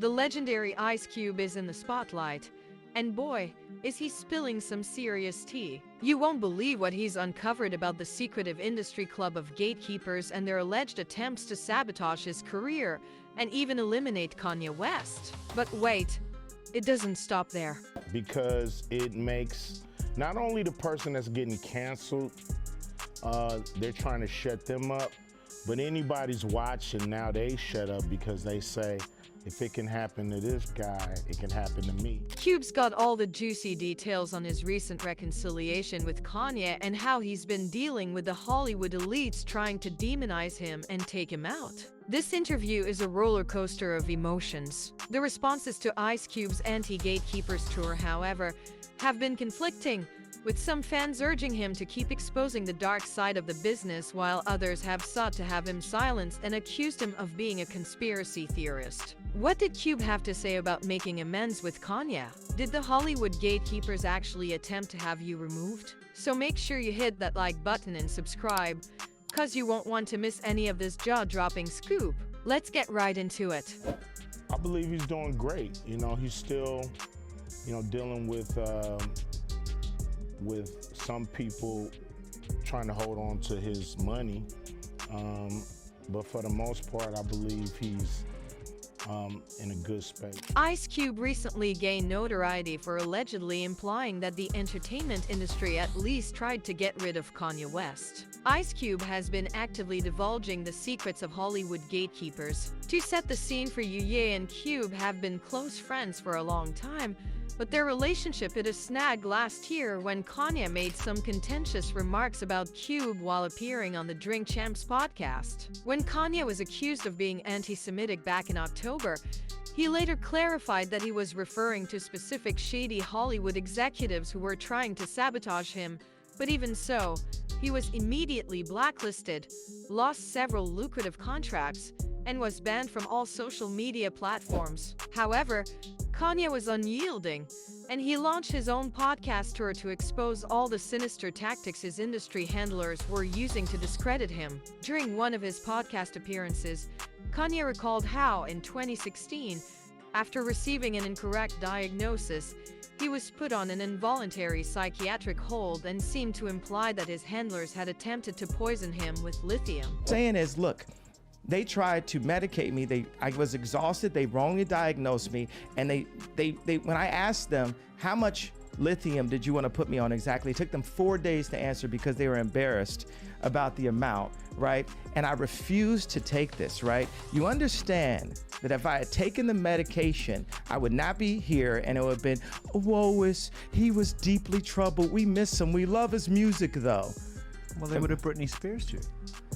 The legendary Ice Cube is in the spotlight, and boy, is he spilling some serious tea. You won't believe what he's uncovered about the secretive industry club of gatekeepers and their alleged attempts to sabotage his career and even eliminate Kanye West. But wait, it doesn't stop there. Because it makes not only the person that's getting canceled, they're trying to shut them up, but anybody's watching now, they shut up because they say, if it can happen to this guy, it can happen to me. Cube's got all the juicy details on his recent reconciliation with Kanye and how he's been dealing with the Hollywood elites trying to demonize him and take him out. This interview is a roller coaster of emotions. The responses to Ice Cube's anti-gatekeepers tour, however, have been conflicting, with some fans urging him to keep exposing the dark side of the business, while others have sought to have him silenced and accused him of being a conspiracy theorist. What did Cube have to say about making amends with Kanye? Did the Hollywood gatekeepers actually attempt to have you removed? So make sure you hit that like button and subscribe, cause you won't want to miss any of this jaw-dropping scoop. Let's get right into it. I believe he's doing great. You know, he's still, dealing with some people trying to hold on to his money. But for the most part, I believe he's in a good space. Ice Cube recently gained notoriety for allegedly implying that the entertainment industry at least tried to get rid of Kanye West. Ice Cube has been actively divulging the secrets of Hollywood gatekeepers. To set the scene for you, Ye and Cube have been close friends for a long time, but their relationship hit a snag last year when Kanye made some contentious remarks about Cube while appearing on the Drink Champs podcast. When Kanye was accused of being anti-Semitic back in October, he later clarified that he was referring to specific shady Hollywood executives who were trying to sabotage him, but even so, he was immediately blacklisted, lost several lucrative contracts, and was banned from all social media platforms. However, Kanye was unyielding, and he launched his own podcast tour to expose all the sinister tactics his industry handlers were using to discredit him. During one of his podcast appearances, Kanye recalled how, in 2016, after receiving an incorrect diagnosis, he was put on an involuntary psychiatric hold and seemed to imply that his handlers had attempted to poison him with lithium. Saying is, look, they tried to medicate me. I was exhausted. They wrongly diagnosed me. And when I asked them, how much lithium did you want to put me on exactly? It took them 4 days to answer because they were embarrassed about the amount, right? And I refused to take this, right? You understand that if I had taken the medication, I would not be here, and it would have been, he was deeply troubled. We miss him. We love his music, though. Well, they would have Britney Spears you.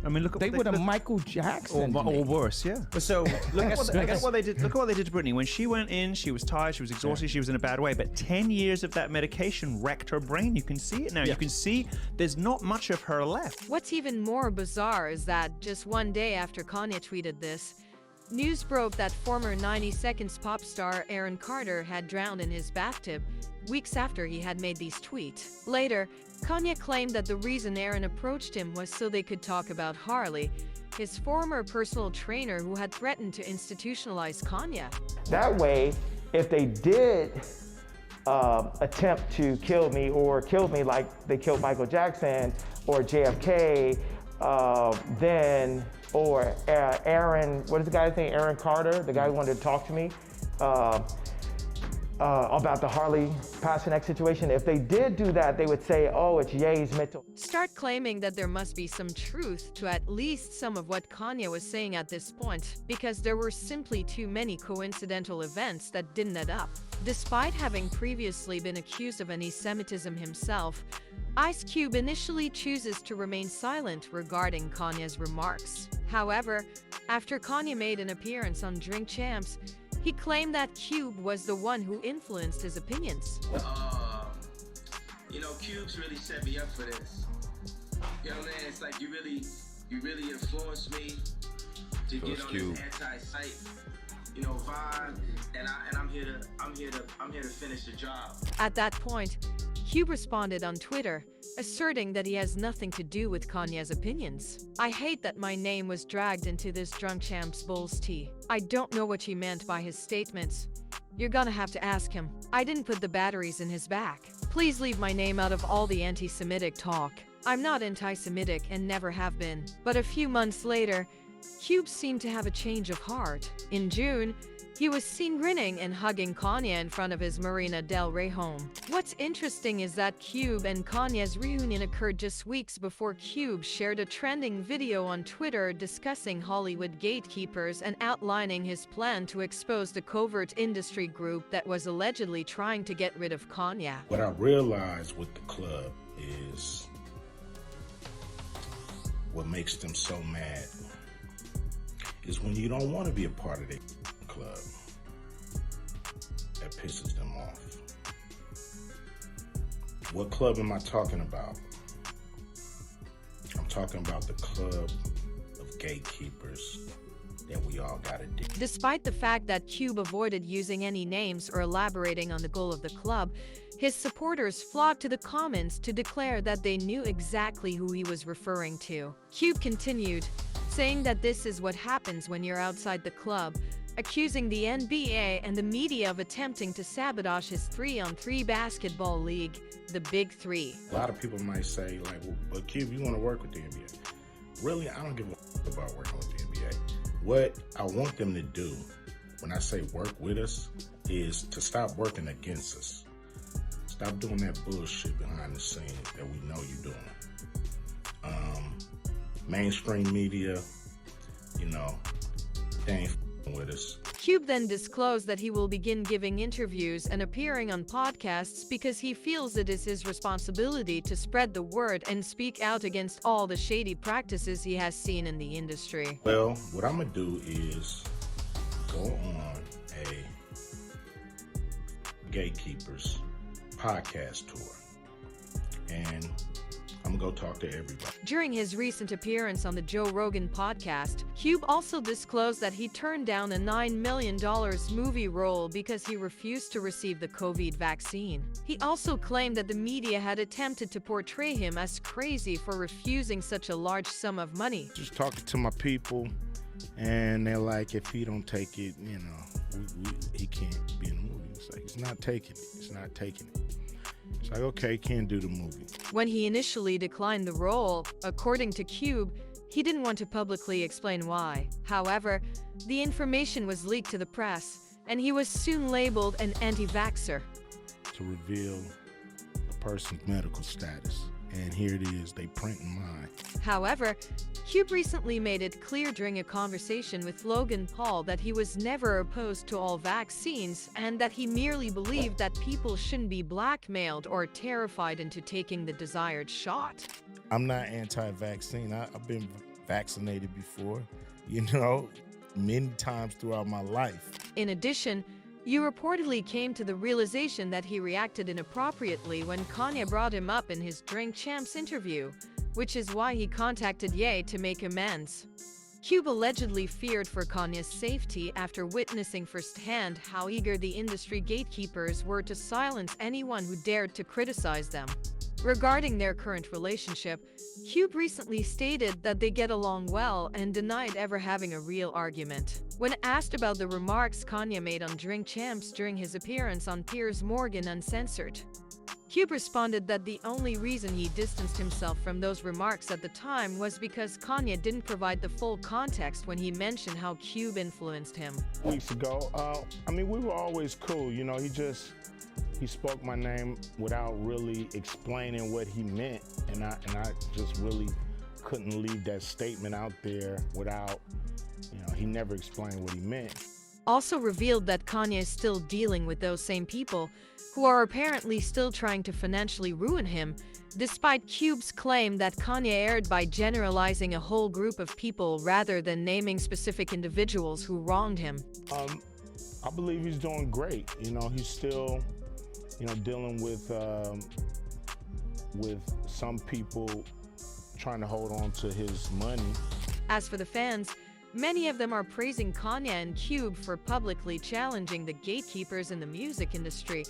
I mean, look. They would have Michael Jackson, or worse, yeah. So look at what they did. Look at what they did to Britney. When she went in, she was tired, she was exhausted, she was in a bad way. But 10 years of that medication wrecked her brain. You can see it now. You can see there's not much of her left. What's even more bizarre is that just one day after Kanye tweeted this, news broke that former 90 Seconds pop star Aaron Carter had drowned in his bathtub weeks after he had made these tweets. Later, Kanye claimed that the reason Aaron approached him was so they could talk about Harley, his former personal trainer who had threatened to institutionalize Kanye. That way, if they did attempt to kill me or killed me like they killed Michael Jackson or JFK, or Aaron, what is the guy's name? Aaron Carter, the guy who wanted to talk to me about the Harley Passion X situation. If they did do that, they would say, oh, it's Ye's mental. Start claiming that there must be some truth to at least some of what Kanye was saying at this point, because there were simply too many coincidental events that didn't add up. Despite having previously been accused of anti-Semitism himself, Ice Cube initially chooses to remain silent regarding Kanye's remarks. However, after Kanye made an appearance on Drink Champs, he claimed that Cube was the one who influenced his opinions. Cube's really set me up for this. You know what I mean? It's like you really influenced me to get on this anti-site. vibe, and I'm here to finish the job. At that point, Cube responded on Twitter, asserting that he has nothing to do with Kanye's opinions. "I hate that my name was dragged into this Drunk Champs Bulls tea. I don't know what he meant by his statements. You're gonna have to ask him. I didn't put the batteries in his back. Please leave my name out of all the anti-Semitic talk. I'm not anti-Semitic and never have been." But a few months later, Cube seemed to have a change of heart. In June, he was seen grinning and hugging Kanye in front of his Marina Del Rey home. What's interesting is that Cube and Kanye's reunion occurred just weeks before Cube shared a trending video on Twitter discussing Hollywood gatekeepers and outlining his plan to expose the covert industry group that was allegedly trying to get rid of Kanye. What I realized with the club is what makes them so mad is when you don't want to be a part of the club. That pisses them off. What club am I talking about? I'm talking about the club of gatekeepers that we all gotta do. Despite the fact that Cube avoided using any names or elaborating on the goal of the club, his supporters flocked to the comments to declare that they knew exactly who he was referring to. Cube continued, saying that this is what happens when you're outside the club, accusing the NBA and the media of attempting to sabotage his 3-on-3 basketball league, the Big Three. A lot of people might say, like, well, but Cube, you want to work with the NBA. Really, I don't give a f about working with the NBA. What I want them to do, when I say work with us, is to stop working against us. Stop doing that bullshit behind the scenes that we know you're doing. Mainstream media, they ain't f***ing with us. Cube then disclosed that he will begin giving interviews and appearing on podcasts because he feels it is his responsibility to spread the word and speak out against all the shady practices he has seen in the industry. Well, what I'm gonna do is go on a Gatekeepers podcast tour, and I'm gonna go talk to everybody. During his recent appearance on the Joe Rogan podcast, Cube also disclosed that he turned down a $9 million movie role because he refused to receive the COVID vaccine. He also claimed that the media had attempted to portray him as crazy for refusing such a large sum of money. Just talking to my people, and they're like, if he don't take it, he can't be in the movie. It's like, it's not taking it. It's not taking it. It's like, okay, can't do the movie. When he initially declined the role, according to Cube, he didn't want to publicly explain why. However, the information was leaked to the press, and he was soon labeled an anti-vaxxer. To reveal a person's medical status. And here it is, they printing mine. However, Cube recently made it clear during a conversation with Logan Paul that he was never opposed to all vaccines and that he merely believed that people shouldn't be blackmailed or terrified into taking the desired shot. I'm not anti-vaccine. I've been vaccinated before, many times throughout my life. In addition, you reportedly came to the realization that he reacted inappropriately when Kanye brought him up in his Drink Champs interview, which is why he contacted Ye to make amends. Cube allegedly feared for Kanye's safety after witnessing firsthand how eager the industry gatekeepers were to silence anyone who dared to criticize them. Regarding their current relationship, Cube recently stated that they get along well and denied ever having a real argument. When asked about the remarks Kanye made on Drink Champs during his appearance on Piers Morgan Uncensored, Cube responded that the only reason he distanced himself from those remarks at the time was because Kanye didn't provide the full context when he mentioned how Cube influenced him. Weeks ago, we were always cool. He spoke my name without really explaining what he meant, and I just really couldn't leave that statement out there without, he never explained what he meant. Also revealed that Kanye is still dealing with those same people who are apparently still trying to financially ruin him, despite Cube's claim that Kanye erred by generalizing a whole group of people rather than naming specific individuals who wronged him. I believe he's doing great. He's still, dealing with some people trying to hold on to his money. As for the fans, Many of them are praising Kanye and Cube for publicly challenging the gatekeepers in the music industry,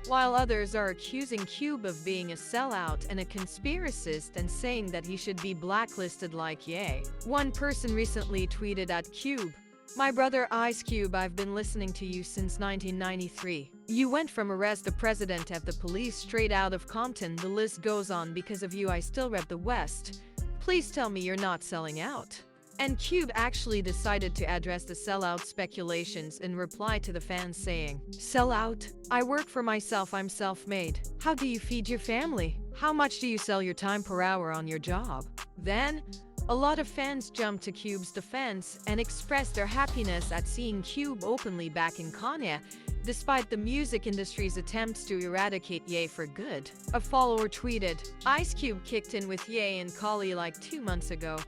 while others are accusing Cube of being a sellout and a conspiracist and saying that he should be blacklisted like Ye. One person recently tweeted at Cube, "My brother Ice Cube, I've been listening to you since 1993. You went from arrest the president of the police straight out of Compton, the list goes on. Because of you I still rep the West. Please tell me you're not selling out." And Cube actually decided to address the sellout speculations in reply to the fans saying, "Sell out? I work for myself, I'm self-made. How do you feed your family? How much do you sell your time per hour on your job?" Then, a lot of fans jumped to Cube's defense and expressed their happiness at seeing Cube openly backing Kanye, despite the music industry's attempts to eradicate Ye for good. A follower tweeted, "Ice Cube kicked in with Ye and Kanye like 2 months ago.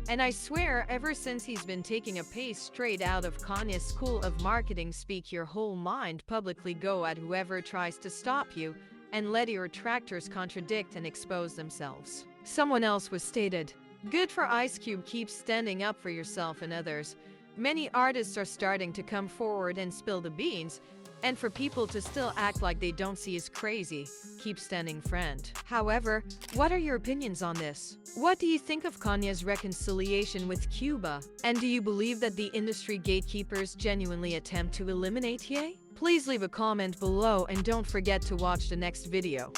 And I swear, ever since he's been taking a pace straight out of Kanye's school of marketing. Speak your whole mind, publicly go at whoever tries to stop you, and let your detractors contradict and expose themselves." Someone else was stated, "Good for Ice Cube, keep standing up for yourself and others. Many artists are starting to come forward and spill the beans, and for people to still act like they don't see is crazy. Keep standing, friend." However, what are your opinions on this? What do you think of Kanye's reconciliation with Cuba? And do you believe that the industry gatekeepers genuinely attempt to eliminate Ye? Please leave a comment below and don't forget to watch the next video.